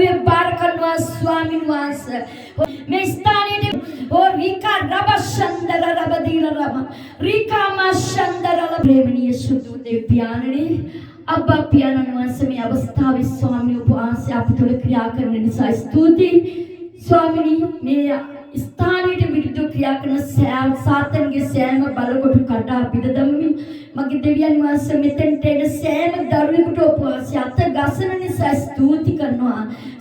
දරුවේ බාර කරනවා ස්වාමීන් වහන්සේ. මේ ස්ථානයේ और रीका रबशंदर रबदीर रब रीका माशंदर प्रेमनीय शुद्ध देव्यानने अब्बा पियानन वंश में अवस्था में स्वामी उपवास से आप थोड़े क्रिया करने निसाय स्तुति स्वामी में स्थानीय विरुद्ध क्रिया करना सैम सातन के सैम बालों को काटा बिददमी मगे देव्यान वंश में तेरे सैम दरुई को उपवास से आता गासन निसाय स्तुति करना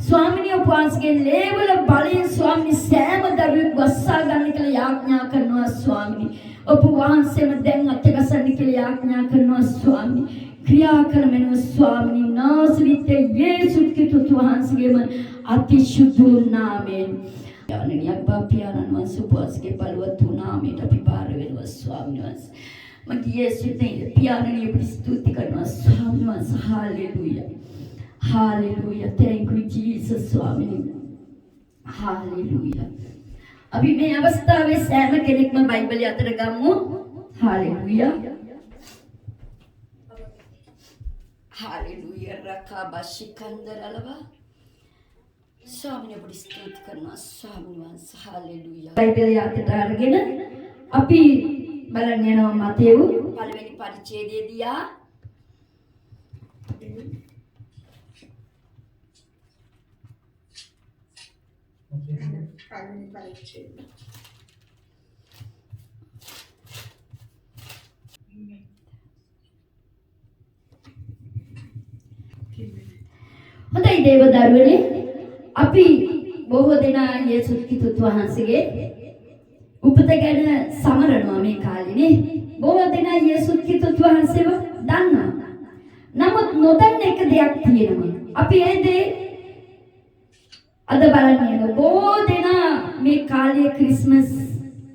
स्वामी उपवास के लेवल बाले स्वामी सैम दरुई वस्सा करने के लिए आज्ञा करना स्वामी उपवास से मध्यम अत्यगासन के लिए आज्ञा करना स्वामी क्रियाकर्म में स्वामी नासरीते यीशु की तुत्वहांस के मन अति शुद्ध नामे यानी अब्बा प्यारन वंश उपवास के बलवत्तु नामे तभी बारवे वंश स्वामी वंश मग यीशु ने प्यारन ये स्तुति करना स्वामी वंश hallelujah hallelujah thank you Jesus Swami hallelujah अभी मैं अवस्था में सैम केनेक में बाइबल याद रगामु हालेलुया हालेलुया रखा बाशिकंदर अलवा स्वामी ने बड़ी स्तुति करना स्वामी वंश हालेलुया बाइबल याद रगाගෙන අපි බලන්න යනවා මතේවු පළවෙනි පරිච්ඡේදය දිහා පළවෙනි පරිච්ඡේදය හොඳයි දේව දරුවනේ අපි බොහෝ දෙනා යේසුස් ක්‍රිස්තුස් වහන්සේගේ උපත ගැන සමරනවා මේ කාලේනේ බොහෝ දෙනා යේසුස් ක්‍රිස්තුස් වහන්සේව දන්නවා නමුත් නොදන්න එක දෙයක් තියෙනවා අපි ඒ දේ අද බලන්න යනවා බොහෝ දෙනා මේ කාලේ ක්‍රිස්මස්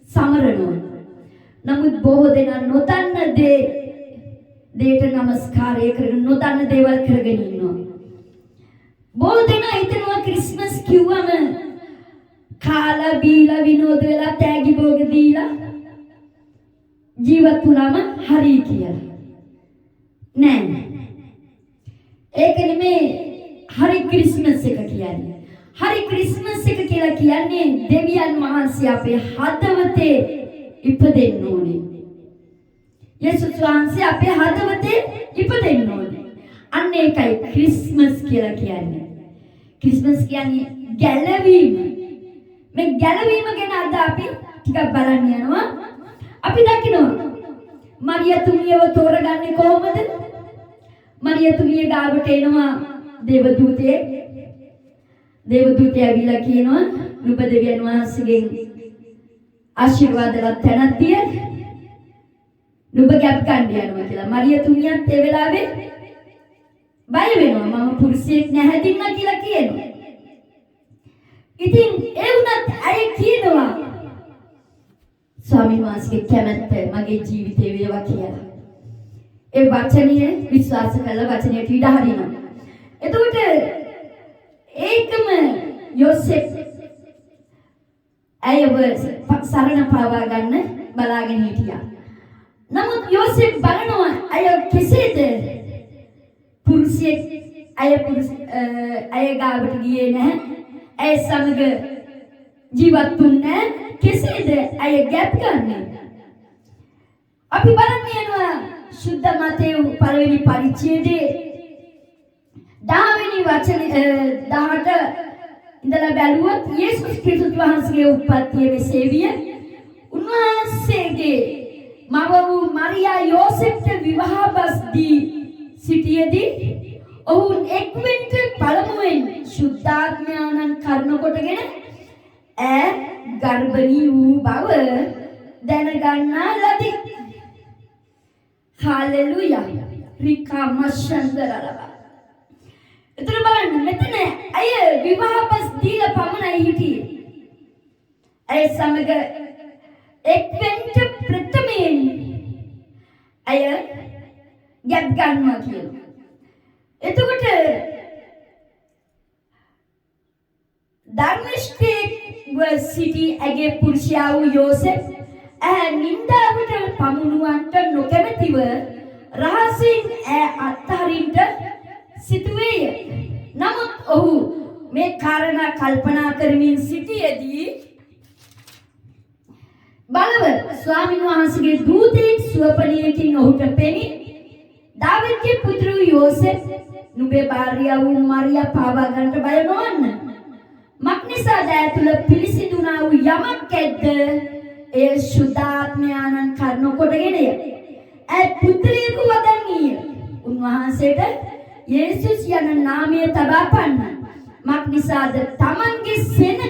සමරනවා නමුත් බොහෝ දෙනා නොදන්න දේට නමස්කාරය කරගෙන නොදන්න දේවල් කරගෙන ඉන්නවා බොහෝ දෙනා හිතනවා ක්‍රිස්මස් කිව්වම කාලා බීලා විනෝද වෙලා තෑගි භෝග දීලා ජීවත් වුණාම හරි කියලා නෑ ඒක නෙමේ හරි ක්‍රිස්මස් එක කියන්නේ හරි ක්‍රිස්මස් එක කියලා කියන්නේ දෙවියන් වහන්සේ අපේ හදවතේ ඉපදෙන්න ඕනේ යේසුස් වහන්සේ අපේ හදවතේ ඉපදෙන්න ඕනේ අන්න ඒකයි ක්‍රිස්මස් කියලා කියන්නේ ක්‍රිස්මස් කියන්නේ ගැලවීම මේ ගැලවීම ගැන අද අපි ටිකක් බලන්න යනවා අපි දකිනවා මරියා තුමියව තෝරගන්නේ කොහොමද මරියා තුමිය ගාවට එනවා දේවදූතය ඇවිල්ලා කියනවා නුඹ දෙවියන් වහන්සේගෙන් ආශිර්වාද ලබ තැනක් තිය නුඹ ගැප් ගන්න යනවා කියලා මරියා තුමියත් ඒ වෙලාවේ බය වෙනවා මම පුරුෂයෙක් නැහැදින්න කියලා කියනවා ඉතින් ඒ වුණත් අය කියනවා ස්වාමීන් වහන්සේගේ කැමැත්ත මගේ ජීවිතේ වේවා කියලා ඒ වචනය විශ්වාස කළ වචනයට ඉඩ හරිනවා එතකොට ඒකම යෝසෙෆ් අයව සරණ පාවා ගන්න බලාගෙන හිටියා නමුත් යෝසෙෆ් බලනවා අය කෙසේද පුරුෂයෙක් අය ගාවට ගියේ නැහැ ඇය සමග ජීවත් වුණේ කෙසේද අය ගැප් ගන්න අපි බලන්න යනවා සුද්ධ මතේයු පළවෙනි පරිච්ඡේදයේ 10 වෙනි වචන 18 ඉඳලා බැලුවොත් යේසුස් ක්‍රිස්තුස් වහන්සේගේ උප්පත්තිය මෙසේවිය උන්වහන්සේගේ මව වූ මරියා යෝසෙෆ්ට විවාහ බස් දී සිටියේදී ඔවුන් එක්වෙන්ට පළමුවෙන් සුද්ධාත්මයන්න් කරුණ කොටගෙන ඈ ගර්භණී වූ බව දැනගන්නා ලදී. හාලෙලූයා. රිකා මෂන්දරලබ. එතන බලන්න මෙතන අය විවාහපස් දීලා පමණයි හිටියේ. අය සමග එක්වෙන්ට ප්‍රථමයෙන් අය ගැප් ගන්නවා කියනවා. එතකොට ධර්මිෂ්ඨයෙක්ව සිටි ඇගේ පුරුෂයා වූ යෝසෙෆ් නින්දාවට පමුණුවන්ට නොකැමැතිව රහසින් අත්හරින්ට සිටුවේය. නමුත් ඔහු මේ කාරණා කල්පනා කරමින් සිටියේදී බලව ස්වාමීන් වහන්සේගේ දූතෙක් සුවපණියකින් ඔහුට පෙනී දාවිද්ගේ පුත්‍ර යෝසෙෆ් නුඹේ භාර්යාව වූ මරියා පාවා ගන්නට බය නොවන්න. මක්නිසාද ඇතුළ පිළිසිඳුනා වූ යමක් ඇද්ද ඒ සුද්ධාත්මයාණන් කර්ණ කොටගෙනය. ඒ පුත්‍රයෙකු වදන්නීය. උන්වහන්සේට යේසුස් යන නාමය තබා පන්න. මක්නිසාද තමන්ගේ සෙනග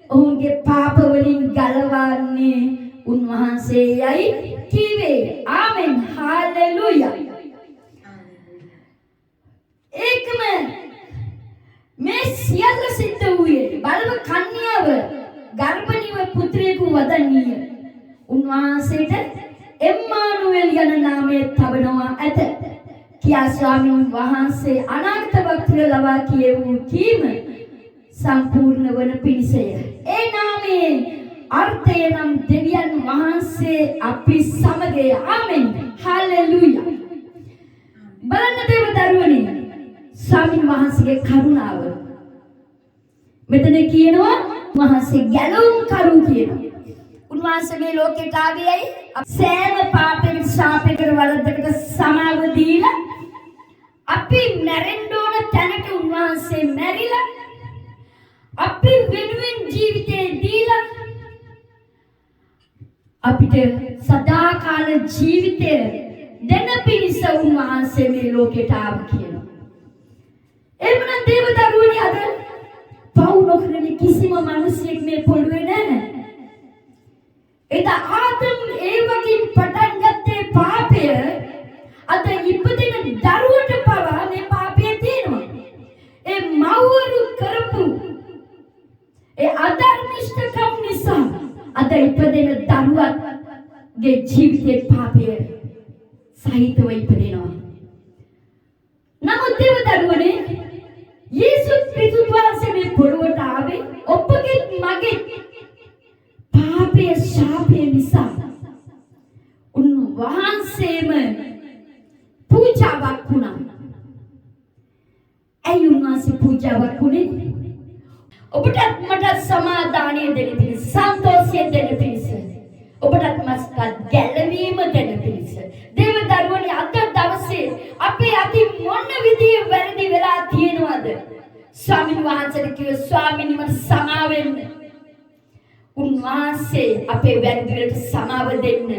ඔවුන්ගේ පාප වලින් ගලවන්නේ උන්වහන්සේ යයි කීවේ. ආමෙන්. හාලෙලූයා. ඒකම මේ සියල්ල සිද්ධ වූයේ බලව කන්‍යාව ගර්භණීව පුත්‍රයෙකු වදන්නීය. උන්වහන්සේට එම්මානුවෙල් යන නාමය තබනවා ඇත. කියා ස්වාමීන් වහන්සේ අනාගත වක්තය ලබා කියවූ කීම සම්පූර්ණ වන පිණිසය. ඒ නාමයේ අර්ථය නම් දෙවියන් වහන්සේ අපි සමගය. ආමෙන්. හාලෙලූයා. බලන්න දේව දරුවනි, ස්වාමීන් වහන්සේගේ කරුණාව මෙතන කියනවා වහන්සේ ගැලවුම් කරු කියනවා. උන්වහන්සේ මේ ලෝකයට ආවේයි සෑම පාපයකට ශාපයකට වරදකට සමාව දීලා අපි මැරෙන්න ඕන තැනට උන්වහන්සේ මැරිලා අපි වෙනුවෙන් ජීවිතේ දීලා අපිට සදාකාල ජීවිතය දෙන පිණිස උන්වහන්සේ මේ ලෝකයට ආව කියනවා. එමනම් දේව දරුවනි, අද පව් නොකරන කිසිම මිනිසෙක් මේ පොළොවේ නැහැ. ඒක ආදම් ඒවකින් පටන් ගත්තේ පාපය. අද ඉපදෙන දරුවට පවා මේ පාපය තියෙනවා. ඒ මව්වරු කරපු ඒ අධර්මිෂ්ඨකම් නිසා අද ඉපදෙන දරුවගේ ජීවිතේ පාපය සහිතව ඉපදෙනවා. නමුත් දේව දරුවනේ, යේසුස් ක්‍රිස්තුස් වහන්සේ මේ පොළොවට ආවේ ඔබගේ මගේ පාපයේ ශාපය නිසා. උන්වහන්සේම පූජාවක් වුණා. ඇයි උන්වහන්සේ පූජාවක් වුණේ? ඔබට මට සමාදානය දෙන්න පිණිස, සන්තෝෂය දෙන්න පිණිස, ඔබට මස්කත් ගැලවීම දෙන්න පිණිස. දේව දරුවනි, අද දවසේ අපේ අති මොන විදිහේ වැරදි වෙලා තියෙනවද? ස්වාමීන් වහන්සේට කිව්ව ස්වාමීනි මට සමාව වෙන්න. උන්වහන්සේ අපේ වැරදි වලට සමාව දෙන්න.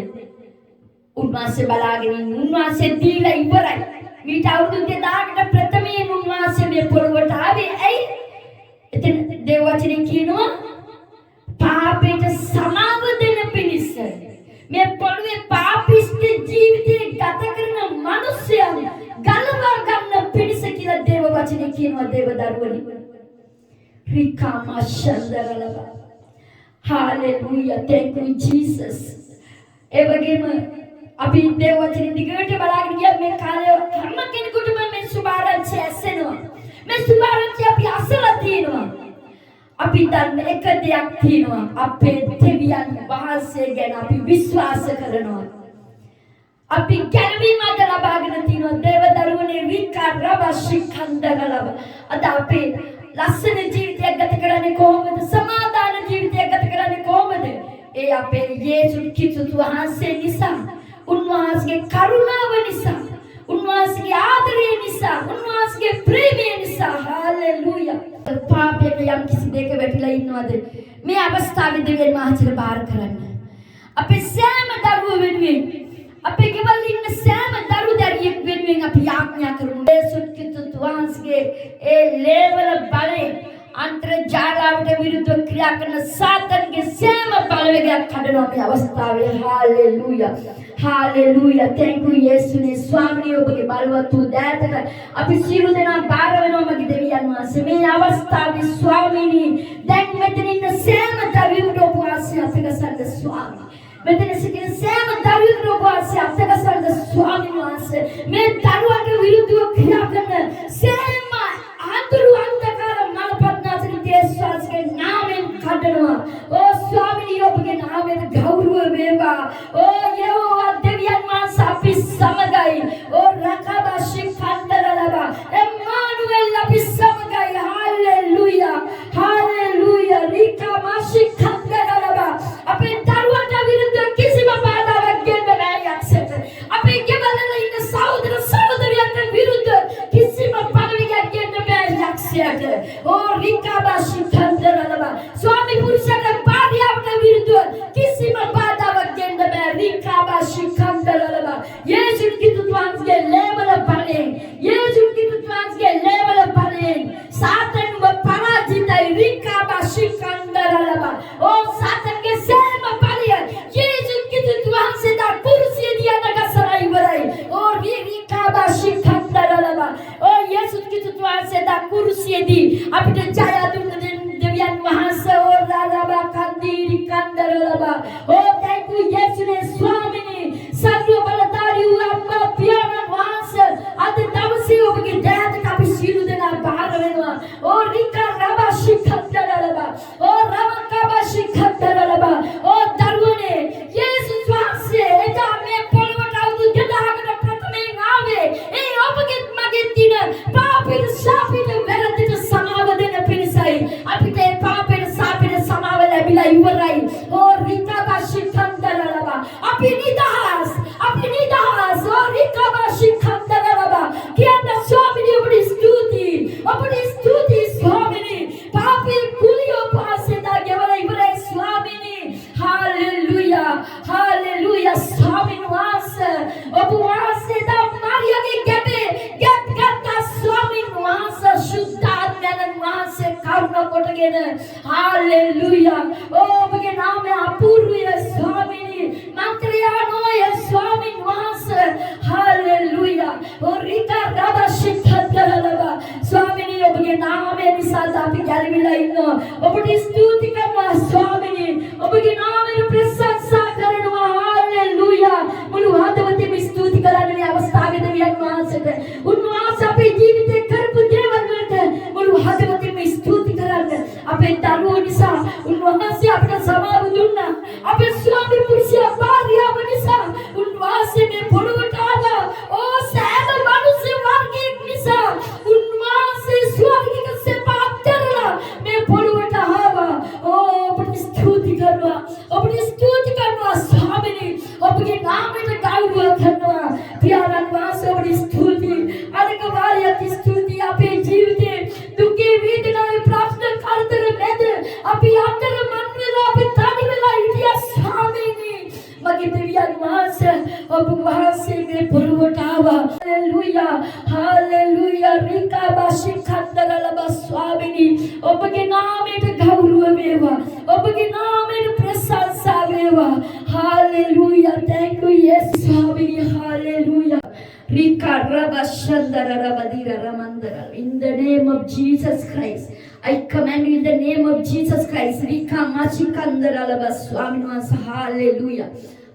උන්වහන්සේ බලාගෙන ඉන්න. උන්වහන්සේ දීලා ඉවරයි. මීට අවුරුදු 2000කට ප්‍රථමයෙන් උන්වහන්සේ මේ පොළොවට ආවේ. ඇයි? එතන දේව වචනේ කියනවා පාපයට සමාව දෙන්න පිණිස. මේ පොළොවේ පාපිෂ්ඨ ජීවිතේ ගත කරන මිනිසයන් ගලවා ගන්න පිණිස කියලා දේව වචනේ කියනවා. දේව දරුවනි, රිකාමශන්දරලව. හාලෙලූයා. thank you Jesus. ඒ වගේම අපි දේව වචනේ දිගට බලාගෙන ගියා. මේ කාලේ හැම කෙනෙකුටම මේ සුභාරංචි ඇසෙනවා. මේ සුභාරංචි අපි අසලා තියෙනවා. අපි දන්න එක දෙයක් තියෙනවා. අපේ දෙවියන් වහන්සේ ගැන අපි විශ්වාස කරනවා. අපි ගැලවීම අද ලබාගෙන තියෙනවා. දේව දරුවනේ, විකාරබශිකන්දගලව. අද අපි ලස්සන ජීවිතයක් ගත කරන්නේ කොහොමද? සමාදාන ජීවිතයක් ගත කරන්නේ කොහොමද? ඒ අපේ යේසුස් ක්‍රිස්තුස් වහන්සේ නිසා, උන්වහන්සේගේ කරුණාව නිසා, උන්වහන්සේගේ ආදරය නිසා, උන්වහන්සේගේ ප්‍රේමය නිසා. හාලෙලූයා. පාපයක යම් කිසි දෙයක වැටිලා ඉන්නවද? මේ අවස්ථාවේ දෙවියන් වහන්සේට බාර කරන්න. අපේ සෑම දරුවෝ වෙනුවෙන්, අපේ ගෙවල් ඉන්න සෑම දරු දැරියෙක් වෙනුවෙන් අපි යාඥා කරමු. යේසුස් ක්‍රිස්තුස් වහන්සේගේ ඒ ලේවල බලය අන්තර්ජාලයට විරුද්ධව ක්‍රියා කරන සාතන්ගේ සෑම බලවේගයක් කඩනවා මේ අවස්ථාවේ. හාලෙලූයා. හාලෙලූයා. thank you යේසුනේ. ස්වාමීනි, ඔබගේ බලවත් වූ දෑතට අපි සියලු දෙනා බාර වෙනවා. මගේ දෙවියන් වහන්සේ, මේ අවස්ථාවේ ස්වාමීනි, දැන් මෙතන ඉන්න සෑම දරුවෙකුට ඔබ වහන්සේ අපගසන්න ස්වාමී. මෙතන සිටින සෑම දරුවෙකුට ඔබ වහන්සේ අපගසන්න ස්වාමීන් වහන්සේ. මේ දරුවන්ට විරුද්ධව ක්‍රියා කරන සෑම අඳුරු අන්ධකාර මලපත්නාසන දේශවාසගේ නාමයෙන් කඩනවා. ඕ ස්වාමීනි, ඔබගේ නාමයට ගෞරව වේවා. ඕ යෙහෝවා දෙවියන් වහන්සේ අපි සමගයි. ඕ රකබශිකන්දරලව එම්මානුවෙල් අපි සමගයි. හාලෙලූයා. पुरुषाට ස්වාමි පුරුෂයාට භාර්යාවට විරුද්ධව කිසිම බාධාවක් දෙන්න බෑ. යේසුස් ක්‍රිස්තුස්ගේ ලේවල බලයෙන් යේසුස් ක්‍රිස්තුස්ගේ ලේවල බලයෙන් සාතන්ව පරාජිතයි. සාතන්ගේ සෑම බලය යේසුස් ක්‍රිස්තුස්ගේ කුරුසිය දිහා නගසලා ඉවරයි. යේසුස් ක්‍රිස්තුස්ගේ කුරුසියේදී අපිට ජය දුන්න දෙවියන් වහන්සේ කන්දීරි කන්දරලබා. thank you යේසුනේ ස්වාමිනේ සර්ව බලධාරී වූ අප්පා පියාණන් වහන්සේ අද දවසේ ඔබගේ දයාවට අපි සියලු දෙනා බාර වෙනවා. දරුවනේ යේසුස් වහන්සේ එදා මේ පොළොවට අවුරුදු 2000කට ප්‍රථමයෙන් ආවේ ඒ ඔබගේ මගේ දින පාපිත ශාපිත වැරදිට සමාව දෙන පිණිසයි. අපිට ඒ පාපිත ශාපිත සමාව ලැබිලා ඉවරයි. අපි නිදහස් කියන්න ස්වාමිනේ ඔබට ස්තුතියි. ස්වාමිනේ පාපේ කුලිය පාසෙදා ගෙවලා ඉවරයි ස්වාමිනේ. හalleluya ස්වාමීන් වහන්සේ ඔබ වහන්සේදා මාරියාගේ ගැප් ගත්තා ස්වාමීන් වහන්සේ සුද්ධාත්මයන් වහන්සේ කරුණ කොටගෙන හalleluya ඔබගේ නාමය අපූර්වය ස්වාමිනේ. මන්ත්‍රයානෝය ස්වාමීන් වහන්සේ හalleluya ස්වාමිනේ ඔබගේ නාමය නිසා අපි ගැලවිලා ඉන්නවා. ඔබට ස්තුති කරනවා ස්වාමිනේ. ඔබගේ නාමයට ප්‍රශංසා කරනවා. හalleluya මුළු හදවතෙම ස්තුති කරන්න මේ අවස්ථාවේ දෙවියන් වහන්සේට. උන්වහන්සේ අපේ ජීවිතේ කරපු දේවල් වලට මුළු හදවතෙම ස්තුති කරන්න. අපේ දරුවෝ නිසා උන්වහන්සේ අපට සමාව දුන්නා. අපේ ස්වාමි පුරුෂයා භාර්යාව නිසා උන්වහන්සේ මේ පොළොවට ආවා. සෑම මනුෂ්‍ය වර්ගයක් නිසා උන්වහන්සේ ස්වර්ගික සෙපා කරලා මේ පොළොවට ආවා. ඔබට ස්තුති කරනවා. ස්වාමිනේ ඔබගේ නාමයට ගෞරව කරනවා. පියාණන් වහන්සේ ඔබට ස්තුතියි. අනික වාරියට ස්තුතියි. අපේ ජීවිතේ දුකේ වේදනාවේ ප්‍රශ්න කරදර මැද අපි අතර මන් වෙලා අපි තනි වෙලා හිටියා ස්වාමිනේ. මගේ දෙවියන් වහන්සේ ඔබ වහන්සේ මේ පොළොවට ආවා. හalleluya ස්වාමිනේ ඔබගේ නාමයට ගෞරව වේවා. ඔබගේ නාමයට ප්‍රශංසා වේවා. Hallelujah thank you yes ස්වාමිනේ. hallelujah in the name of Jesus Christ I command you in the name of Jesus Christ.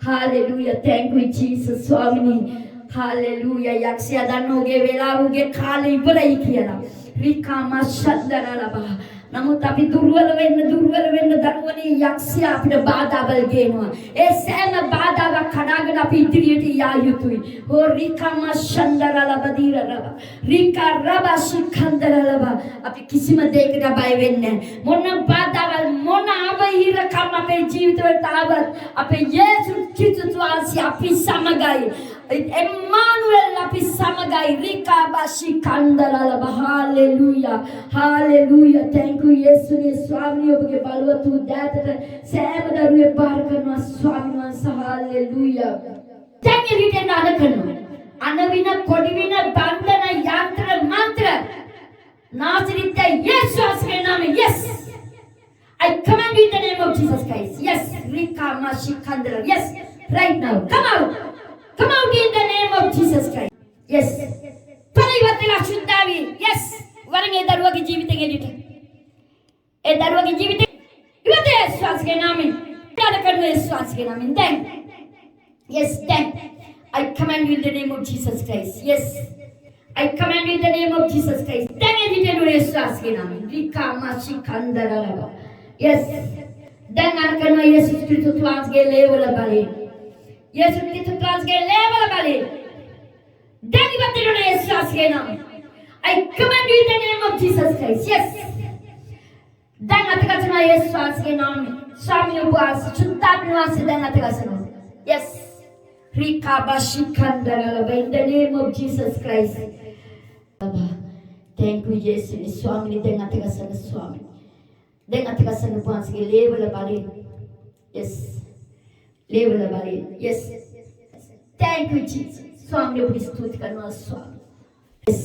Hallelujah. Thank you Jesus. Swamini. Hallelujah. යක්ෂයා දන්නෝගේ වෙලාවුගේ කාලේ ඉවරයි කියලා. නමුත් අපි දුර්වල වෙන්න දරුවනේ යක්ෂයා අපිට බාධාවල් ගේනවා. ඒ සෑම බාධාවක් කඩාගෙන අපි ඉදිරියට යා යුතුයි. අපි කිසිම දෙයකට බය වෙන්නේ නැහැ. මොන බාධාවල් මොන අවහිරකම් අපේ ජීවිතවලට ආවත් අපේ යේසුස් ක්‍රිස්තුස් වහන්සේ අපි සමගයි. Emmanuel අපි සමගයි. hallelujah thank you යේසුනේ ස්වාමී ඔබගේ බලවත් වූ දෑතට සෑම දරුවෙක් බාර කරනවා ස්වාමීන් වහන්සේ. hallelujah දැන් එළියට නාද කරනවා. අනවින කොඩිවින බන්ධන යන්ත්‍ර මන්ත්‍ර නාසරිත යේසුස්ගේ නාමයෙන් yes I command you in the name of Jesus Christ. Yes yes right now come out in the name of Jesus Christ. Yes පරිවර්තන සුද්ධාවි yes වරන් ඒ දරුවගේ ජීවිතේ එළියට ඒ දරුවගේ ජීවිතේ ඉවතේ යේසුස්ගේ නාමයෙන් නාද කරනවා. යේසුස්ගේ නාමයෙන් දැන් yes දැන් I command you in the name of Jesus Christ. Yes I command you in the name of Jesus Christ. දැන් එළියට යේසුස්ගේ නාමයෙන් yes දැන් අර කරනවා යේසුස් ක්‍රිස්තුස් වහන්සේගේ ලේවල බලයෙන් යේසුස් ක්‍රිස්තුස් වහන්සේගේ ලේවල බලයෙන් දැන් ඉවතේ යේසුස්ගේ නාමයෙන් I command you in the name of Jesus Christ. Yes දැන් අතකසනවා යේසුස්ගේ නාමයෙන් ස්වාමී උපවාස සුද්ධාත්ම වාසය දැන් අතකසනවා. yes in the name of Jesus Christ. Thank you Yesus Swami den atikasana Swami. Den atikasana puanske level balin. Yes. Level balin. Yes. Thank you Jesus. Swami ඔබ ස්තුති කරනවා Swami. Yes.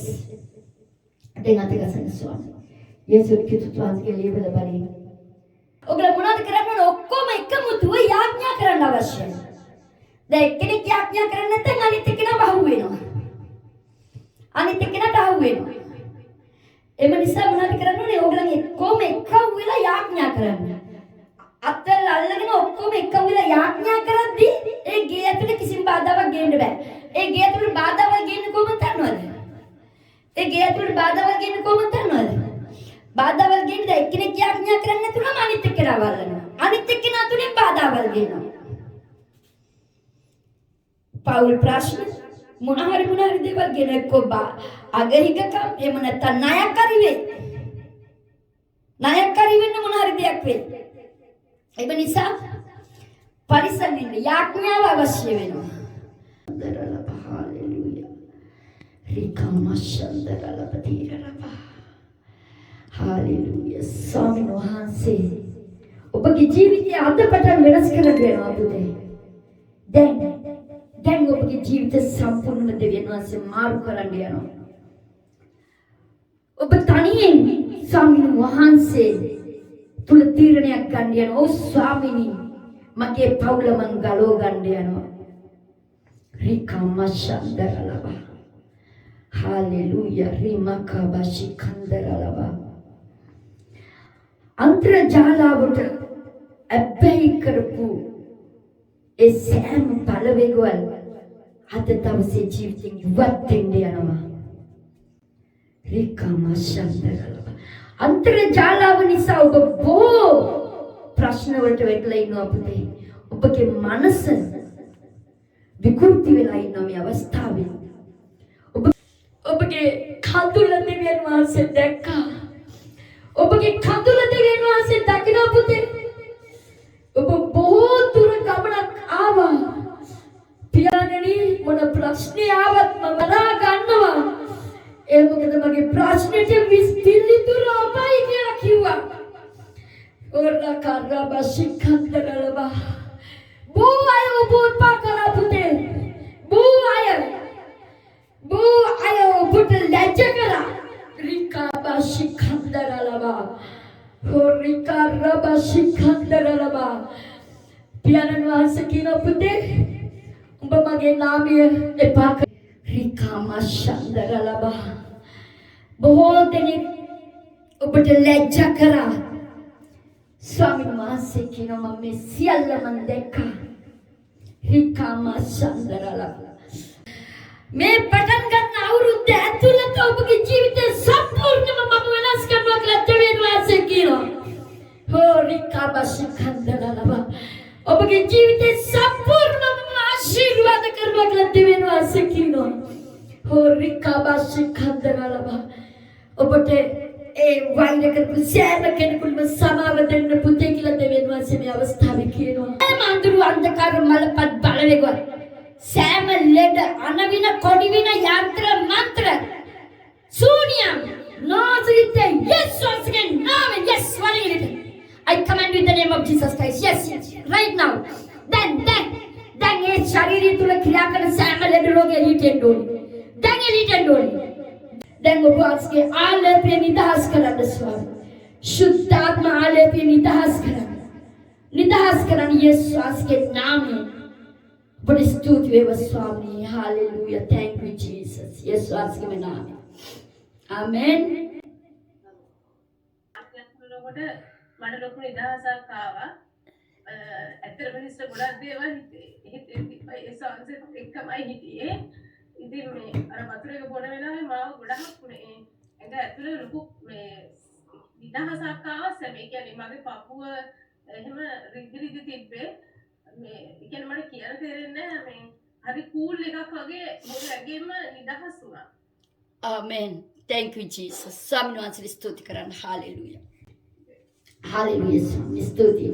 Den atikasana Swami. Yesus කිතුත් පුanske level balin. ඔගල මොනවද කරන්න ඕන ඔක්කොම එකමුතුව යාඥා කරන්න අවශ්‍යයි. දැන් එක්කෙනෙක් යාඥා කරන්නේ නැත්නම් අනිත් එක්කෙනා බහුව වෙනවා. අනිත් එක්කෙනාට අහු වෙනවා. එම නිසා මොනවද කරන්න ඕනේ? ඕගලන් එක්කම එකව වෙලා යාඥා කරන්න. අතල් අල්ලගෙන ඔක්කොම එකව වෙලා යාඥා කරද්දී ඒ ගේ ඇතුලේ කිසිම බාධාවක් ගේන්න බෑ. ඒ ගේ ඇතුලේ බාධාවක් ගේන්නේ කොහොමද දන්නවද? ඒ ගේ ඇතුලේ බාධාවක් ගේන්නේ කොහොමද දන්නවද? බාධාවල් ගේන්නේ එක්කෙනෙක් යාඥා කරන්නේ නැතුනම අනිත් එක්කෙනා වල්ලනවා. අනිත් එක්කෙනා තුලින් බාධාවල් ගේනවා. පෞල් ප්‍රශ්න මොන හරි දේවල් ගෙන කොබා අගහිකකම් එහෙම නැත්නම් ණයකරි වෙයි. ණයකරි වෙන්න මොන හරි දෙයක් වෙයි. ඒ නිසා පරිසම් වෙන්න යාඥාව අවශ්‍ය වෙනවා. දරලබ හාලෙලූයා. රිකමශන්දරලබ දීරලබ. හාලෙලූයා. ස්වාමීන් වහන්සේ ඔබගේ ජීවිතය අද පටන් වෙනස් කරන්න වෙනවා පුතේ. දැන් ඔබගේ ජීවිත සම්පූර්ණම දෙවියන් වහන්සේ මාරු කරන්න යනවා. ඔබ තනියෙන් ස්වාමීන් වහන්සේ තුල තීරණයක් ගන්න යනවා. ඔව් ස්වාමීනි මගේ පවුල මං ගලව ගන්න යනවා. රිකමශන්දරලබ. හාලෙලූයා. රිමකබෂි කන්දරලබ. අන්තර්ජාලාවට ඇබ්බැහි කරපු ඒ සෑම බලවේගවල අද දවසේ ජීවිතෙන් ඉවත් වෙන්න යනවා. රිකමශන්දරලබ. අන්තර්ජාලාව නිසා ඔබ බොහෝ ප්‍රශ්න වලට වැටලා ඉන්නවා පුතේ. ඔබගේ මනස විකෘති වෙලා ඉන්න මේ අවස්ථාවේ ඔබගේ කඳුල දෙවියන් වහන්සේ දැක්කා. ඔබගේ කඳුල දෙවියන් වහන්සේ දකින්න පුතේ. ඔබ බොහෝ දුර ගමනක් ආවා. පියාණනි මොන ප්‍රශ්නේ ආවත් මම බලා ගන්නවා. ඒ මොකද මගේ ප්‍රශ්නෙට විස්තිලිතුර අපයි කියලා කිව්වා. ඔරලා කරබසි කන්දරලබා. බෝ අය ඔබ උත්පා කරා පුතේ. බෝ අය ඔබට ලැජ්ජ කරා. රිකාබසි කන්දරලබා. හොරිකාරබසි කන්දරලබා. පියාණන් වහන්සේ කියන පුතේ උඹ මගේ නාමය එපා කර. රිකාමශන්දරලබා. බොහෝ දෙනෙක් ඔබට ලැජ්ජ කරා. ස්වාමීන් වහන්සේ කියනවා මම මේ සියල්ල මම දැක්කා. රිකාමශන්දරලබා. මේ පටන් ගන්න අවුරුද්ද ඇතුළත ඔබගේ ජීවිතය සම්පූර්ණයෙන්ම මම වෙනස් කරනවා කියලා දෙවියන් වහන්සේ කියනවා. හොරිකාබසි කන්දරලබා. ඔබගේ ජීවිතය සම්පූර්ණයෙන්ම ආශිර්වාද කරනවා කියලා දෙවියන් වහන්සේ කියනවා. හොරිකාබසි කන්දරලබා. ඔබට ඒ වෛර කරපු සෑම කෙනෙකුටම සමාව දෙන්න පුතේ කියලා දෙවියන් වහන්සේ මේ අවස්ථාවේ කියනවා. සෑම අඳුරු අන්ධකාර මලපත් බලවේගවල සෑම ලෙඩ අනවින කොඩිවින යන්ත්‍ර මන්ත්‍ර ශූන්‍යම් නාසරිත යේසුස්ගේ නාමයෙන් yes වලින් I command you in the name of Jesus Christ. Yes, right now. Then ඒ ශරීරය තුල ක්‍රියා කරන සෑම ලෙඩ රෝගය හිටෙන්න ඕනේ. දැන් එළිටෙන්න ඕනේ. දැන් ඔබ ආස්ගේ ආලේපය නිදහස් කරන්න ස්වාමී. සුද්ධාත්ම ආලේපය නිදහස් කරන්න. නිදහස් කරන්න යේසුස් ආස්ගේ නාමයෙන්. ඔබට ස්තුති වේවා ස්වාමී. හalleluya. Thank you Jesus. යේසුස් ආස්ගේ නාමයෙන්. Amen. මට ලොකු නිදහසක් ආවා. ඇත්තටම හිස්ට ගොඩක් දේවල් හිතේ ඒ සංසෙත් එක්කමයි හිටියේ. ඉතින් මේ අර වතුර එක බොන වෙලාවේ මාව ගොඩක් මේ ඇඟ ඇතුලේ ලොකු මේ නිදහසක් ආවා. ඒ කියන්නේ මගේ පපුව එහෙම රිදි තිබ්බේ. මේ කියන්නේ මට කියන්න තේරෙන්නේ නැහැ. මේ හරි කූල් එකක් වගේ මුළු ඇඟෙම නිදහස් වුණා. Amen. Thank you Jesus. ස්වාමීන් වහන්සේ ස්තුති කරන්න. Hallelujah. Hallelujah. ස්වාමී ස්තුති.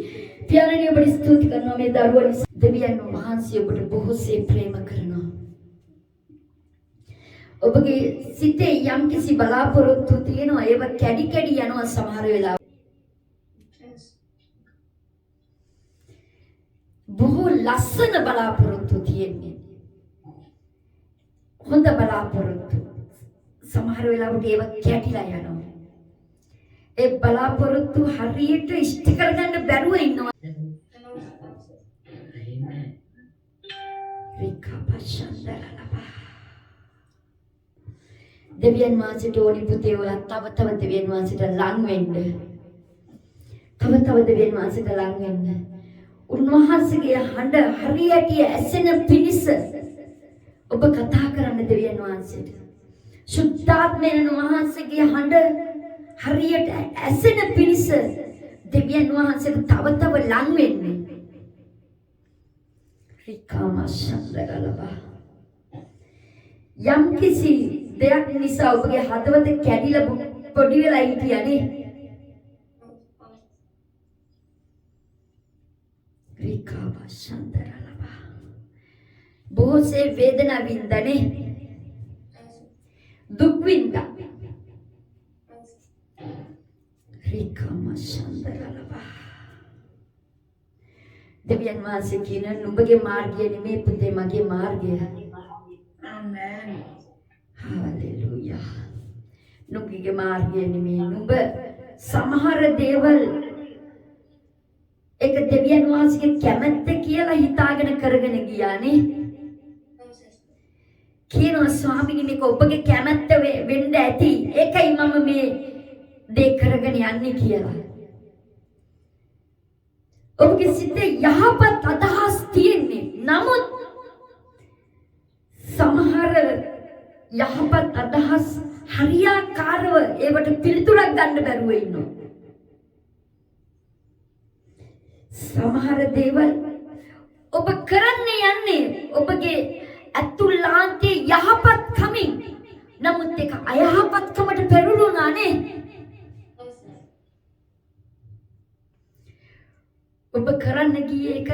පියාණනි ඔබට ස්තුති කරනවා මේ දරුවන් දෙවියන් වහන්සේ ඔබට බොහෝසේ ප්‍රේම කරනවා. ඔබගේ සිතේ යම් කිසි බලාපොරොත්තු තියෙනවා ඒව කැඩි කැඩි යනවා සමහර වෙලාවට. බොහෝ ලස්සන බලාපොරොත්තු තියෙන්නේ. හොඳ බලාපොරොත්තු. සමහර වෙලාවට ඒව කැඩිලා යනවා. ඒ බලාපොරොත්තු හරියට ඉෂ්ට කරගන්න බැරුව ඉන්නවා. දෙවියන් වහන්සේට ඕනි පුතේ ඔයා තව දෙවියන් වහන්සේට ලං වෙන්න. තව දෙවියන් වහන්සේට ලං වෙන්න. උන්වහන්සේගේ හඬ හරියට ඇසෙන පිණිස ඔබ කතා කරන්න දෙවියන් වහන්සේට. සුද්ධාත්මයන් වහන්සේගේ හඬ හරියට ඇසෙන පිණිස දෙවියන් වහන්සේට තව ලං වෙන්න. යම් කිසි දෙයක් නිසා ඔබගේ හදවත කැඩිලා පොඩි වෙලා හිටියානේ. බොහෝසේ වේදනා වින්දානේ. දුක් වින්දා. දෙවියන් වහන්සේ කියන නුඹගේ මාර්ගය නෙමෙයි පුතේ මගේ මාර්ගය. ආමෙන්. හාලෙලූයා. නුඹගේ මාර්ගය නෙමෙයි නුඹ සමහර දේවල් ඒක දෙවියන් වහන්සේගේ කැමැත්ත කියලා හිතාගෙන කරගෙන ගියානේ. කියනවා ස්වාමීනි මේක ඔබගේ කැමැත්ත වෙන්න ඇති. ඒකයි මම මේ දේ කරගෙන යන්නේ කියලා. ඔබගේ සිතේ යහපත් අදහස් තියෙන්නේ. නමුත් සමහර යහපත් අදහස් හරියාකාරව ඒවට පිළිතුරක් ගන්න බැරුව ඉන්නවා. සමහර දේවල් ඔබ කරන්න යන්නේ ඔබගේ අතුලාන්තයේ යහපත් කමින්. නමුත් ඒක අයහපත්කමට පෙරළුණානේ. ඔබ කරන්න ගියේ එක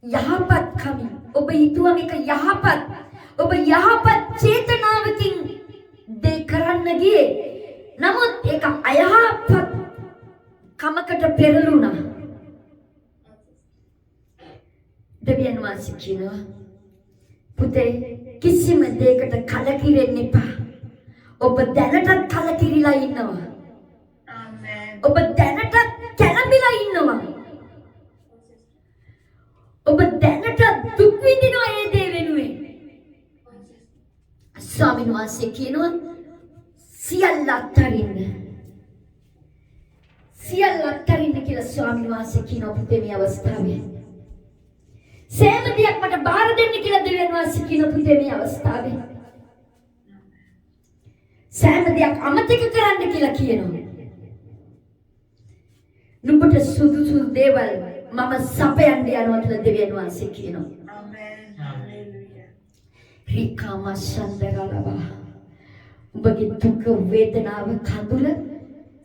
යහපත් කමින්. ඔබ හිතුවා මේක යහපත්. ඔබ යහපත් චේතනාවකින් දේ කරන්න ගියේ. නමුත් ඒක අයහපත් කමකට පෙරළුණා. දෙවියන් වහන්සේ කියනවා පුතේ කිසිම දෙයකට කලකිරෙන්න එපා. ඔබ දැනටත් කලකිරිලා ඉන්නවා. ආමෙන්. ඔබ දැනටත් කැළඹිලා ඉන්නවා. ඔබ දැනටත් දුක් විඳිනවා ඒ දේ වෙනුවෙන්. ස්වාමීන් වහන්සේ කියනවා සියල්ල අත්හරින්න. සියල්ල අත්හරින්න කියලා ස්වාමීන් වහන්සේ කියනවා පුතේ මේ අවස්ථාවේ. සෑම දෙයක් මට බාර දෙන්න කියලා දෙවියන් වහන්සේ කියනවා පුතේ මේ අවස්ථාවේ. සෑම දෙයක් අමතක කරන්න කියලා කියනවා. නුඹට සුදුසු දේවල් මම සපයන්න යනවා කියලා දෙවියන් වහන්සේ කියනවා. ආමෙන්. හalleluya. රිකාමසන්දරලවා. ඔබගේ දුක වේදනාව කඳුල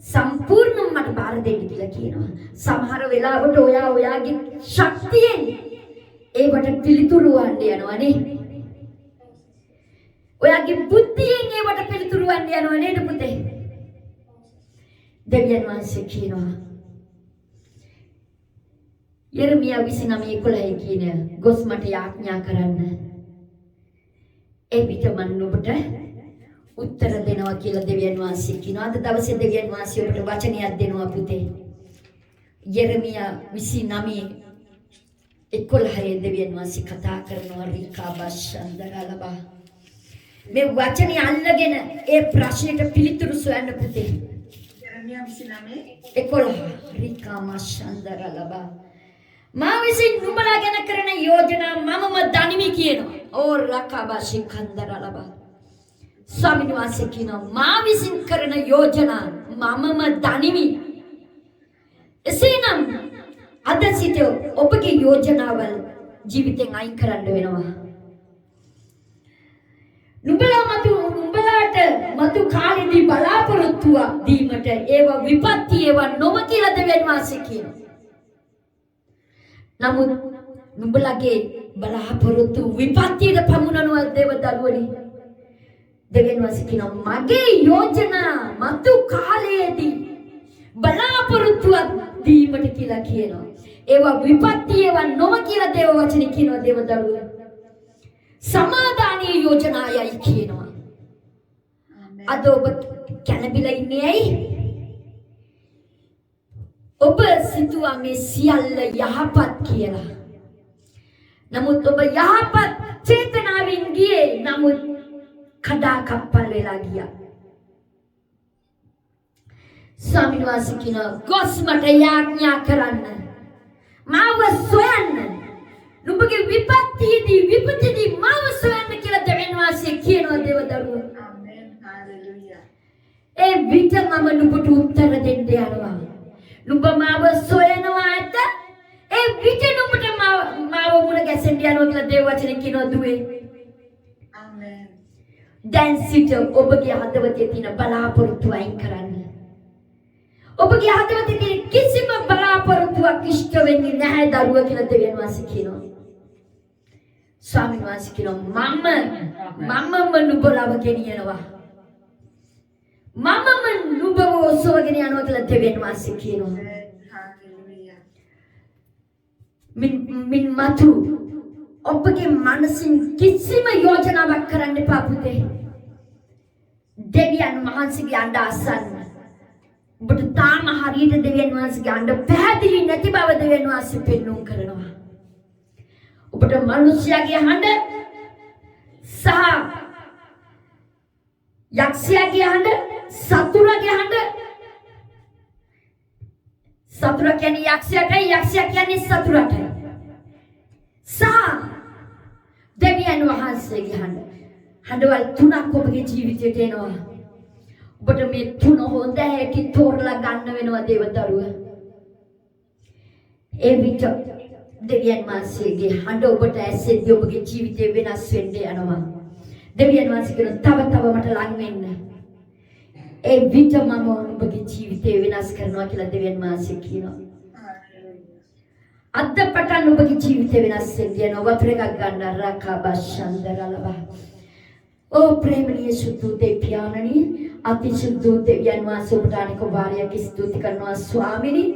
සම්පූර්ණයෙන්ම මට බාර දෙන්න කියලා කියනවා. සමහර වෙලාවට ඔයාගේ ශක්තියෙන් ඒවට පිළිතුරු වන්න යනවානේ. ඔයාගේ බුද්ධියෙන් ඒවට පිළිතුරු වන්න යනවා නේද පුතේ? දෙවියන් වහන්සේ කියනවා යෙරමියා 29:11 කියන ගොස් මට යාඥා කරන්න. ඒ විට මම ඔබට උත්තර දෙනවා කියලා දෙවියන් වහන්සේ කියනවා. අද දවසේ දෙවියන් වහන්සේ ඔබට වචනයක් දෙනවා පුතේ. යෙරමියා 29:11 දෙවියන් වහන්සේ කතා කරනවා රිකාබෂන්දරලබා. මේ වචනේ අල්ලගෙන ඒ ප්‍රශ්නෙට පිළිතුරු සොයන්න පුතේ. යෙරමියා 29:11 රිකාමෂන්දරලබා. මා විසින් නුඹලා ගැන කරන යෝජනා මමම දනිමි කියනවා. ඕ රකාබෂිකන්දරලබා. ස්වාමීන් වහන්සේ කියනවා මා විසින් කරන යෝජනා මමම දනිමි. එසේනම් අද සිට ඔබගේ යෝජනාවල් ජීවිතෙන් අයින් කරන්න වෙනවා. නුඹලාට මතු කාලෙදී බලාපොරොත්තුවක් දීමට ඒව විපත්ති ඒව නොව කියලා දෙවියන් වහන්සේ කියනවා. නමුත් නුඹලාගේ බලාපොරොත්තු විපත්තියට පමුණනවා දේව දරුවනි. දෙවියන් වහන්සේ කියනවා මගේ යෝජනා මතු කාලයේදී බලාපොරොත්තුවක් දීමට කියලා කියනවා. ඒවා විපත්ති ඒවා නොව කියලා දේව වචනේ කියනවා දේව දරුවෝ. සමාදානීය යෝජනායයි කියනවා. අද ඔබ කැළඹිලා ඉන්නේ ඇයි? ඔබ සිතුවා මේ සියල්ල යහපත් කියලා. නමුත් ඔබ යහපත් චේතනාවෙන් ගියේ නමුත් කඩා කප්පල් වෙලා ගියා. ස්වාමීන් වහන්සේ කියනවා ගොස් මට යාඥා කරන්න. මාව සොයන්න. නුඹගේ විපත්තියේදී විපතේදී මාව සොයන්න කියලා දෙවියන් වහන්සේ කියනවා දේව දරුවෝ. ආමේන්. හාලෙලූයා. ඒ විට මම නුඹට උත්තර දෙන්න යනවා. නුඹ මාව සොයනවා ඇත. ඒ විට නුඹට මාව මුණ ගැසෙන්න යනවා කියලා දේව වචනේ කියනවා දුවේ. ආමේන්. දැන් සිට ඔබගේ හදවතේ තියෙන බලාපොරොත්තු අයින් කරන්න. ඔබගේ හදවතේ තියෙන කිසිම බලාපොරොත්තුවක් ඉෂ්ට වෙන්නේ නැහැ දරුවා කියලා දෙවියන් වහන්සේ කියනවා. ස්වාමීන් වහන්සේ කියනවා මමම නුඹලව ගෙනියනවා. මමම නුඹව ඔසවගෙන යනවා කියලා දෙවියන් වහන්සේ කියනවා. හාලෙලූයා. මින් මතු ඔබගේ මනසින් කිසිම යෝජනාවක් කරන්න එපා පුතේ. දෙවියන් වහන්සේගේ අඬ අසන්න. ඔබට තාම හරියට දෙවියන් වහන්සේගේ අඬ පැහැදිලි නැති බව දෙවියන් වහන්සේ පෙන්වුම් කරනවා. ඔබට මිනිස්යාගේ හඬ සහ යක්ෂයාගේ හඬ සතුරාගේ හඬ සතුරා කියන්නේ යක්ෂයාටයි යක්ෂයා කියන්නේ සතුරාටයි සහ දෙවියන් වහන්සේගේ හඬවල් තුනක් ඔබගේ ජීවිතයට එනවා. ඔබට මේ තුන හොඳ හැටි තෝරලා ගන්න වෙනවා දේව දරුවා. ඒ විට දෙවියන් වහන්සේගේ හඬ ඔබට ඇසෙද්දී ඔබගේ ජීවිතේ වෙනස් වෙන්න යනවා. දෙවියන් වහන්සේ කියන තව මට ලං වෙන්න. ඒ විට මම ඔබගේ ජීවිතේ වෙනස් කරනවා කියලා දෙවියන් වහන්සේ කියනවා. අද පටන් ඔබගේ ජීවිතේ වෙනස් වෙන්න යනවා. වතුර එකක් ගන්න රකබෂන්දරලවා. ඕ ප්‍රේමණීය සුදු දෙවියන්ණනි අතිසුදු දෙවියන් වහන්සේ ඔබට අනික වාරයක් ස්තුති කරනවා ස්වාමිනී.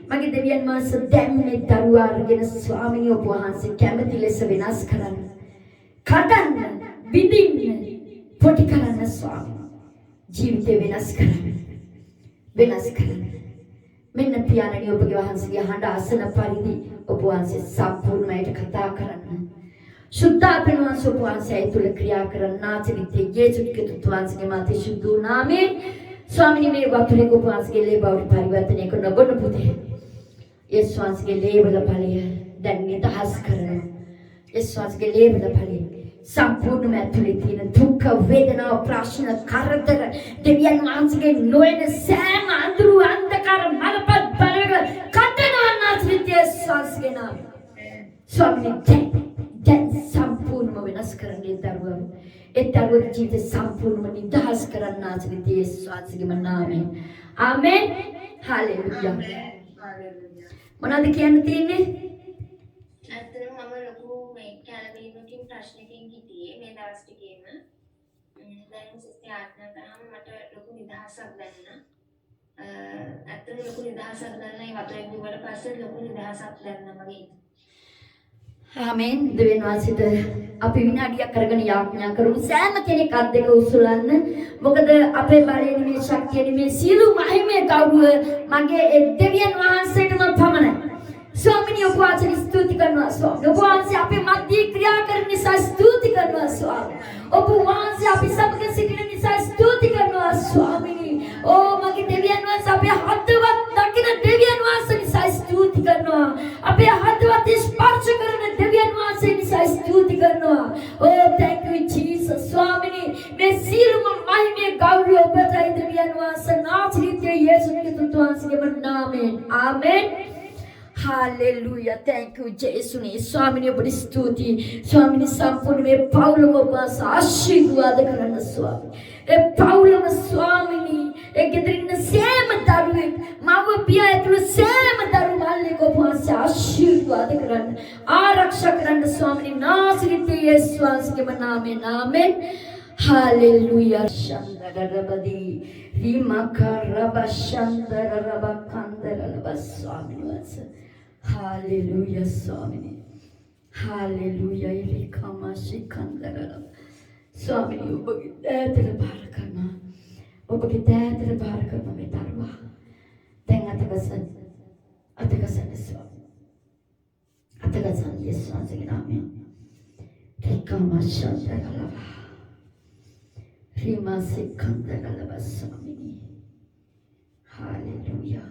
මගේ දෙවියන් වහන්සේ දැන් මේ දරුවා අරගෙන ස්වාමිනී ඔබ වහන්සේ කැමති ලෙස වෙනස් කරන්න. කඩන්න, විඳින්න, පොටි කරන්න ස්වාමී. ජීවිතේ වෙනස් කරන්න. මෙන්න පියාණනි ඔබගේ වහන්සේගේ හඬ අසන පරිදි ඔබ වහන්සේ සම්පූර්ණයට කතා කරන්න. සුද්ධාත්ම වහන්සේ ඔබ වහන්සේ තුල ක්‍රියා කරන නාචරිතේ යේසුස් ක්‍රිස්තුස් වහන්සේගේ මාතේ සුදු නාමයෙන් ස්වාමිනී මේ වතුරේ ඔබ වහන්සේගේ ලේ බවට පරිවර්තනය කරන ඔබට පුතේ යේසුස් වහන්සේගේ ලේ වල බලය දැන් නිදහස් කරනවා. යේසුස් වහන්සේගේ ලේ වල බලය සම්පූර්ණම ඇතුලේ තියෙන දුක් වේදනා ප්‍රශ්න කරදර දෙවියන් වහන්සේගේ නොයන සෑම අඳුරු අන්ධකාර මලපත් බලවල කඩනවා නාචරිතේ යේසුස් වහන්සේගේ නාමයෙන්. ස්වාමිනී දැන් සම්පූර්ණම වෙනස් කරන්නේ දරුවෝ. ඒ දරුවෝ ජීවිත සම්පූර්ණම නිදහස් කරන්න ආශිර්වාද යේසුස් වහන්සේගේ නාමයෙන්. ආමෙන්. හාලෙලූයා. මොනවද කියන්න තියෙන්නේ? ඇත්තටම මම ලොකු මේ කැලවීමකින් ප්‍රශ්නකින් හිටියේ මේ දවස් ටිකේම. දැන් සිස්ටර් ආඥා කරාම මට ලොකු නිදහසක් දැනුණා. ඇත්තටම ලොකු නිදහසක් දැනුණා. ඒ වතුරෙන් දුවට පස්සේ ලොකු නිදහසක් දැනුණා මගේ. ආමෙන්. දෙවියන් වහන්සේට අපි විනාඩියක් කරගෙන යාඥා කරමු. සෑම කෙනෙක් අත් දෙක උසුලන්න. මොකද අපේ බලය නෙමේ ශක්තිය නෙමේ සියලු මහිමේ ගෞරව මගේ දෙවියන් වහන්සේටම පමණයි. ස්වාමිනී ඔබ වහන්සේ ස්තුති කරනවා ස්වාමී. ඔබ වහන්සේ අපේ මැදදී ක්‍රියා කරන නිසා ස්තුති කරනවා ස්වාමී. ඔබ වහන්සේ අපි සමග සිටින නිසා ස්තුති කරනවා ස්වාමිනී. ඕ මගේ දෙවියන් වහන්සේ අපේ හදවත් දකින දෙවියන් වහන්සේ නිසා ස්තුති කරනවා. අපේ හදවත් ස්පර්ශ කරන දෙවියන් වහන්සේ නිසා ස්තුති කරනවා. Oh thank you Jesus ස්වාමිනී මේ සියලුම මහිමේ ගෞරව ඔබටයි දෙවියන් වහන්සේ නාමයෙන් යේසුස් ක්‍රිස්තුස් වහන්සේගේ නාමයෙන්. ආමෙන්. Hallelujah. Thank you, Jesus. ස්වාමිනේ ඔබට ස්තුතියි. ස්වාමිනේ සම්පූර්ණ මේ පවුලම ඔබ ආශිර්වාද කරන්න ස්වාමී. ඒ පවුලම ස්වාමිනේ ඒ ගෙදරින් සෑම දරුවෙක් මව පියා ඇතුළු සෑම දරු මල්ලෙක් ඔබ ආශිර්වාද කරන්න. ආරක්ෂා කරන්න ස්වාමිනේ නාසරිතේ යේසුස් වහන්සේගේ නාමයෙන්. ආමෙන්. Hallelujah. Shandarabadi. Rimakarabashandarabakandalaba Swami. Hallelujah, Swami. Hallelujah. Ilikamashikandalaba. Swami, ඔබගේ දෑතට බාර කරනවා. ඔබගේ දෑතට බාර කරනවා මේ දරුවා. දැන් අතගසන්න ස්වාමී. අතගසන්න යේසුස් වහන්සේගේ නාමයෙන්. රිකමශන්දරලබ. රිමසිකන්දරලබ ස්වාමීනි. Hallelujah.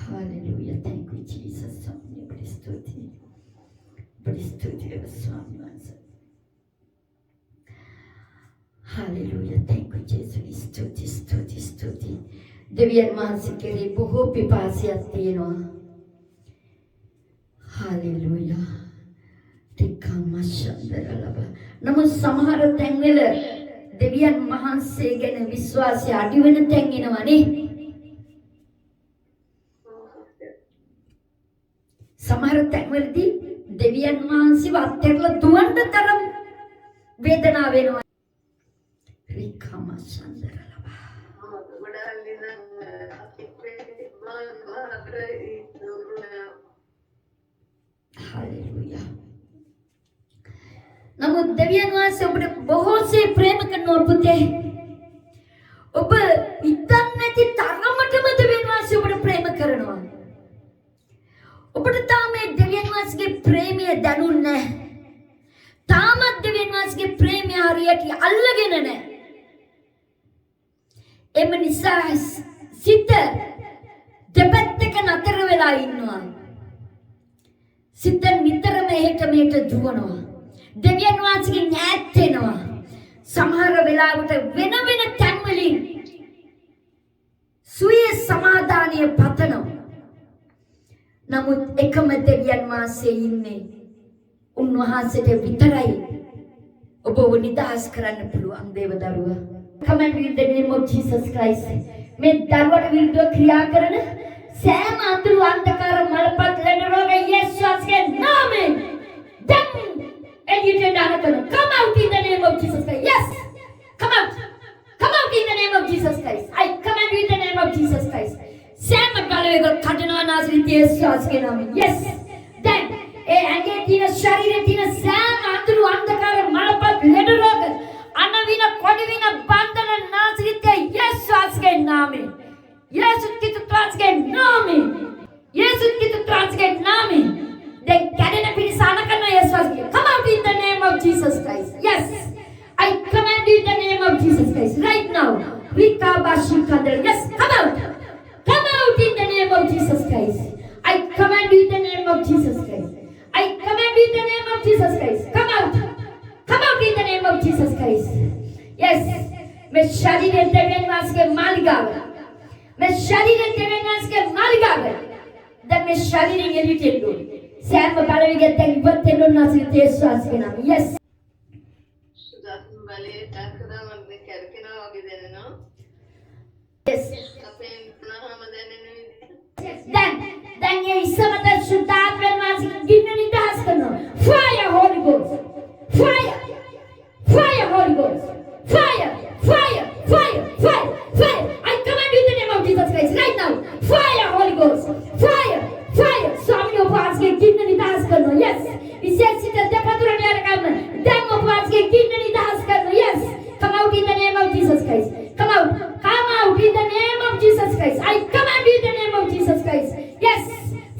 Hallelujah. Thank you, Jesus. ස්වාමීනි ඔබට ස්තුතියි. ඔබට ස්තුතියි ස්වාමී වහන්සේ. Hallelujah. Thank you, Jesus. ස්තුති. දෙවියන් වහන්සේ කෙරෙහි බොහෝ පිපාසයක් තියෙනවා. Hallelujah. ටිකමශන්දරලබ. නමුත් සමහර තැන්වල දෙවියන් වහන්සේ ගැන විශ්වාසය අඩු වෙන තැන් එනවනේ. සමහර තැන්වලදී දෙවියන් වහන්සේව අත්හැරලා දුවන්න තරම් වේදනාව වෙනවා. රිකමශන්දරලබ. Hallelujah. නමුත් දෙවියන් වහන්සේ ඔබට බොහෝසේ ප්‍රේම කරනවා පුතේ. ඔබ හිතන්නේ නැති තරමටම දෙවියන් වහන්සේ ඔබට ප්‍රේම කරනවා. ඔබට තාම මේ දෙවියන් වහන්සේගේ ප්‍රේමය දැනුන්නේ නැහැ. තාමත් දෙවියන් වහන්සේගේ ප්‍රේමය හරියට අල්ලගෙන නැහැ. එම නිසා සිත දෙපැත්තක නතර වෙලා ඉන්නවා. සිත නිතරම එහෙට මෙහෙට දුවනවා. දෙවියන් වහන්සේගෙන් ඈත් වෙනවා. සමහර වෙලාවට වෙන තැන්වලින් සුවේ සමාදානිය පතනවා. නමුත් එකම දෙවියන් වහන්සේ ඉන්නේ. උන්වහන්සේට විතරයි ඔබව නිදහස් කරන්න පුළුවන් දේව දරුවා. Command in the name of Jesus Christ. මේ දරුවට විරුද්ධව ක්‍රියා කරන සෑම අඳුරු අන්ධකාර මලපත් ලෙඩ රෝග යේසුස්ගේ නාමයෙන් දැන් එළියට දාන්න. Come out in the name of Jesus Christ. Yes. Come out. Come out in the name of Jesus Christ. I command you in the name of Jesus Christ. සෑම බලවේග කඩනවා නාසරිත යේසුස්ගේ නාමයෙන්. Yes. දැන් ඒ ඇඟේ තියෙන ශරීරයේ තියෙන සෑම අඳුරු අන්ධකාර මලපත් ලෙඩ රෝග අනවින කොඩවින බන්ධන නාසරිත යේසුස්ගේ නාමයෙන්. යේසුස් ක්‍රිස්තුස්ගේ නාමයෙන්. යේසුස් ක්‍රිස්තුස්ගේ නාමයෙන්. දැන් කැඩෙන පිරිසාන කරන යේසුස්ගේ. Come out in the name of Jesus Christ. Yes. I command you in the name of Jesus Christ right now. Rikabashikandar. Yes, come out. Come out in the name of Jesus Christ. I command you in the name of Jesus Christ. I command you in the name of Jesus Christ. Come out. Come out in the name of Jesus Christ. Yes. मैं शरीर देवेन वास के मालिकावे. मैं शरीर देवेन वास के मालिकावे. then मैं शरीर ये लिखेंगे. सैम बारे में कहते हैं बत्ते नो नासिर तेज वास के नाम. Yes. सुदासन वाले ताकदा मध्य करके ना आगे देने ना. Yes. अपने ना हम देने नहीं. then ये इसे मतलब शुद्धात्मा वास गिनने नहीं दास करना. Fire Holy Ghost. Fire. Fire Holy Ghost. Fire. Fire. Fire. Fire. Fire. I command you in the name of Jesus Christ right now. Fire Holy Ghost. Fire. Fire. स्वामी उपवास के गिनने नहीं दास करना. Yes. इसे सीधे देवपुत्र ने आकर करना. then उपवास के गिनने नहीं दास करना. Yes. Come out in the name of Jesus Christ. Come out. Come out in the name of Jesus Christ. I command you in the name of Jesus Christ. Yes.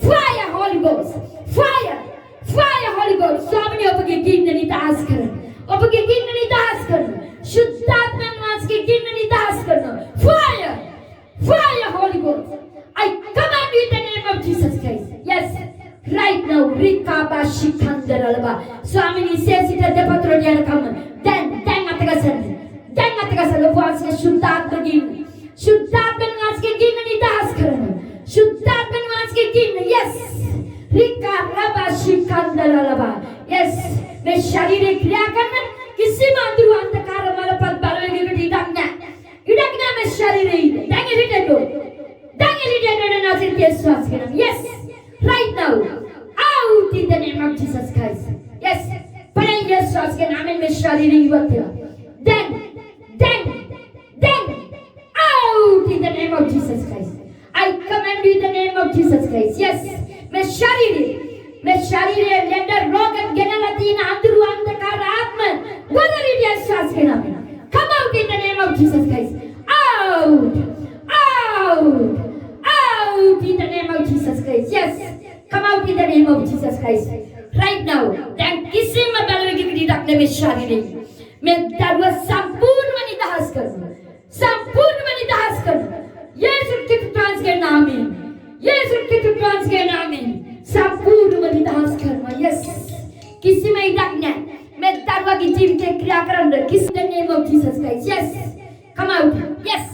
Fire Holy Ghost. Fire. Fire Holy Ghost. स्वामी उपवास के गिनने नहीं दास करना. उपवास के गिनने नहीं दास करना. शुद्धात्मा वास के गिनने नहीं दास करना. Fire. Fire Holy Ghost. I command you in the name of Jesus Christ. Yes. Right now. Rikabashikandalaba. स्वामी से सीधे देवपुत्र ने आकर करना. then अतकासन उपवास के शुद्धात्मा गिनने. शुद्धात्मा वास के गिनने नहीं दास करना. शुद्धात्मा वास के गिनने. Yes. Rikabashikandalaba. Yes. मैं शरीर क्रिया करना किसी मांद्रू अंधकार वाला पद बालवे के इडकना मैं शरीर ही दांगे रिटेडो ना सिर्फ यीशुस के नाम. Yes. Right now. Out in the name of Jesus Christ. Yes. पढ़े यीशुस के नाम में शरीर ही बत्तियाँ. Jesus Christ. I command you in the name of Jesus Christ. Yes. मैं शरीर लेंडर रोग ගෙනලා තියෙන අඳුරු අන්ධකාර ආත්ම වදරිට යස්සස් කෙනා. Come out in the name of Jesus Christ. Out. Out in the name of Jesus Christ. Yes. Come out in the name of Jesus Christ. Right now. දැන් කිසිම බලවේගයක ඉඩක් නෙමෙයි ශරීරේ. मैं दरुआ संपूर्ण निदास करूं, संपूर्ण निदास करूं। यीशु के नाम में, यीशु के नाम में संपूर्ण निदास करूं। यस, किसी में इधर नहीं। मैं दरुआ की जीव के क्रिया करूंगा। किसी ने name of Jesus Christ. Yes, come out. Yes,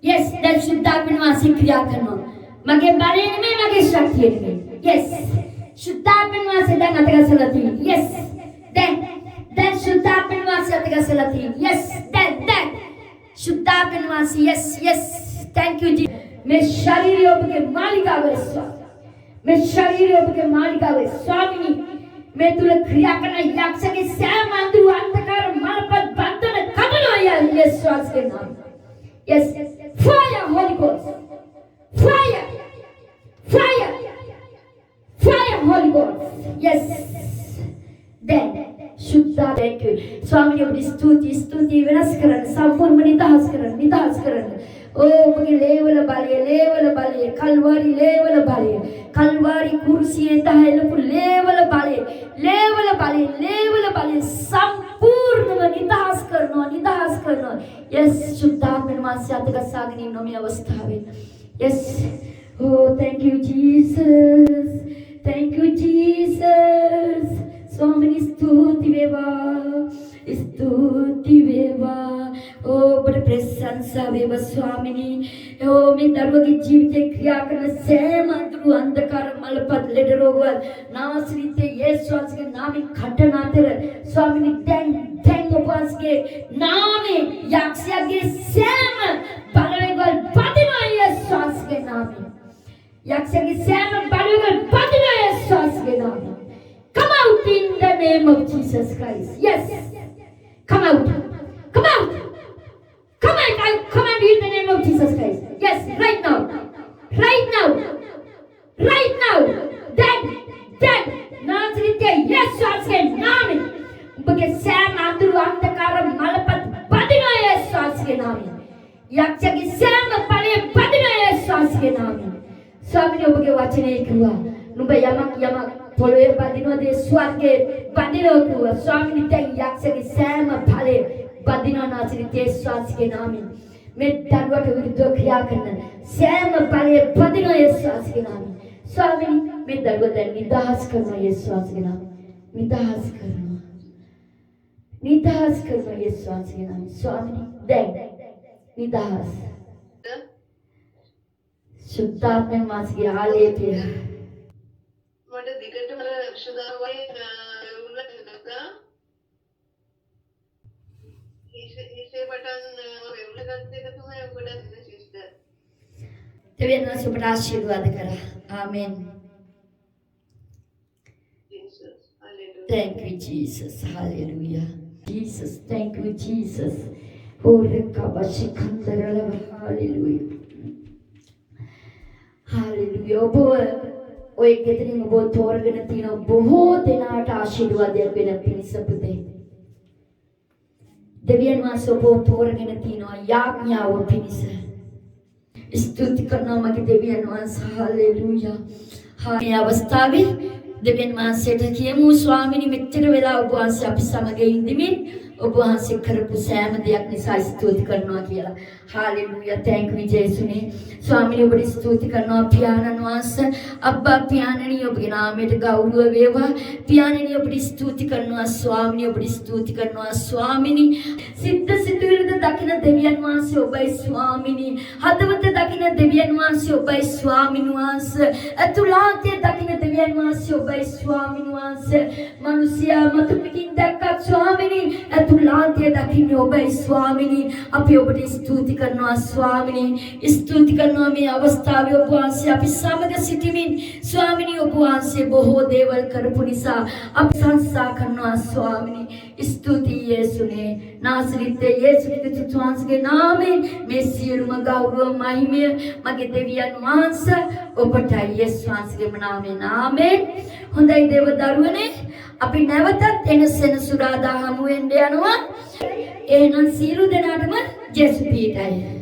yes, that शुद्ध आत्मा वासी क्रिया करना। मगे बारे में मगे शक्ति में। यस, शुद्ध आत्मा वासी दान अतगा सलती। यस, then शुद्धात्मा निवासी अतगा सलती। Yes, that शुद्धात्मा निवासी। Yes, thank you जी। मैं शरीर योग के मालिक आवे स्वामी, मैं शरीर योग के मालिक आवे स्वामी। मैं तुले क्रिया करना याक्ष के सैम अंधुर अंधकार मालपत बंधन कबलो या यीशु के नाम। Yes, fire Holy Ghost, fire Holy Ghost। Yes, then शुद्धा thank you स्वामी अपनी स्तुति विनाशकरण संपूर्ण निदास करण ओ मगे लेवल बाले कलवारी लेवल बाले कुर्सी एता है लोग लेवल बाले संपूर्ण निदास करना यस शुद्धा निर्माण से आत्मा सागनी नोमी अवस्था है yes oh thank you Jesus स्वामी स्तुति वेवा ओ बड़े प्रशंसा वेवा स्वामिनी ओ मैं दर्व की जीवित क्रिया करने सेम अंधकार मलपत लेडर होगा नासरीते यीशु के नाम में खटना तेरे स्वामिनी थैंक उपास के नाम में याक्ष्या के सेम बलवेगल पतिनो यीशु के नाम में याक्ष्या के सेम बलवेगल पतिनो यीशु के नाम में Come out in the name of Jesus Christ. Yes. Come out. I command you in the name of Jesus Christ. Yes, right now. Then. नासरीते यीशु के नाम में उनके सैम अंधुर अंधकार मलपत बदिनो यीशु के नाम में याक्ष के सैम पले बदिनो यीशु के नाम में स्वामी ने उनके वचन एक हुआ नुबे यमक पोलोए बदिनो दे स्वर्गे बदिनो हुआ स्वामी ने तें याक्ष के सैम पले बदिनो नासरीते यीशु के नाम में मैं दरवा के विरुद्ध क्रिया करना सैम पले बदिनो यीशु के नाम में स्वामी मैं दरवा दे निदास करना यीशु के नाम निदास करना यीशु के नाम स्वामी दे निदास शुद्धात्मा मास की आले पे මට දිගටම ශුද්ධාවයි උන්න නේද इसे बटन वेवले करते का तुम्हें बड़ा सिस्टर तेरे नाम से बड़ा आशीर्वाद करा आमीन Jesus hallelujah Thank you, Jesus. Hallelujah. Jesus, thank you, Jesus. Oh, hallelujah. Hallelujah. ඔය ගෙදරින් ඔබ තෝරගෙන තියෙන බොහෝ දෙනාට ආශිර්වාදයක් වෙන පිණිස පුතේ. දෙවියන් වහන්සේ ඔබ තෝරගෙන තියෙනවා යාඥාව පිණිස. ස්තුති කරනවා මගේ දෙවියන් වහන්සේ. හalleluya. මේ අවස්ථාවේ දෙවියන් වහන්සේට කියමු ස්වාමිනී මෙච්චර වෙලා ඔබ වහන්සේ අපි සමග ඉඳිමින් ඔබ වහන්සේ කරපු සෑම දෙයක් නිසා ස්තුති කරනවා කියලා. हालेलुया थैंक यू जयसुने स्वामी ने बड़ी स्तुति करना प्यानन वास अब्बा प्याननी ඔබගේ නාමයට ගෞරව වේවා प्याननी बड़ी स्तुति करना स्वामी ने बड़ी स्तुति करना स्वामिनी සිද්ධ සිතුවිලිද දකින දෙවියන් වහන්සේ ඔබයි ස්වාමිනී හදවත දකින දෙවියන් වහන්සේ ඔබයි ස්වාමින් වහන්සේ අතුලාන්තයේ දකින දෙවියන් වහන්සේ ඔබයි ස්වාමීන් වහන්සේ මිනිසයා මත පිටින් දැක්කත් ස්වාමිනී අතුලාන්තය දකින්නේ ඔබයි ස්වාමිනී අපි ඔබට ස්තුති කරනවා ස්වාමිනී ස්තුති කරනවා මේ අවස්ථාවේ ඔබ වහන්සේ අපි සමග සිටමින් ස්වාමිනී ඔබ වහන්සේ බොහෝ දේවල් කරපු නිසා අපි සංසා කරනවා ස්වාමිනී ස්තුති යේසුනේ නාසරිතේ යේසු ක්‍රිස්තුස් වහන්සේගේ නාමයෙන් මේ සියලුම ගෞරව මහිමය මගේ දෙවියන් වහන්සේ ඔබට යේසුස් වහන්සේගේ නාමයෙන් ආමේන් හොඳයි දේව දරුවනේ අපි නැවතත් එන සෙනසුරාදා හමු වෙන්න යනවා එහෙනම් සියලු දෙනාටම ජේසු පීඨයි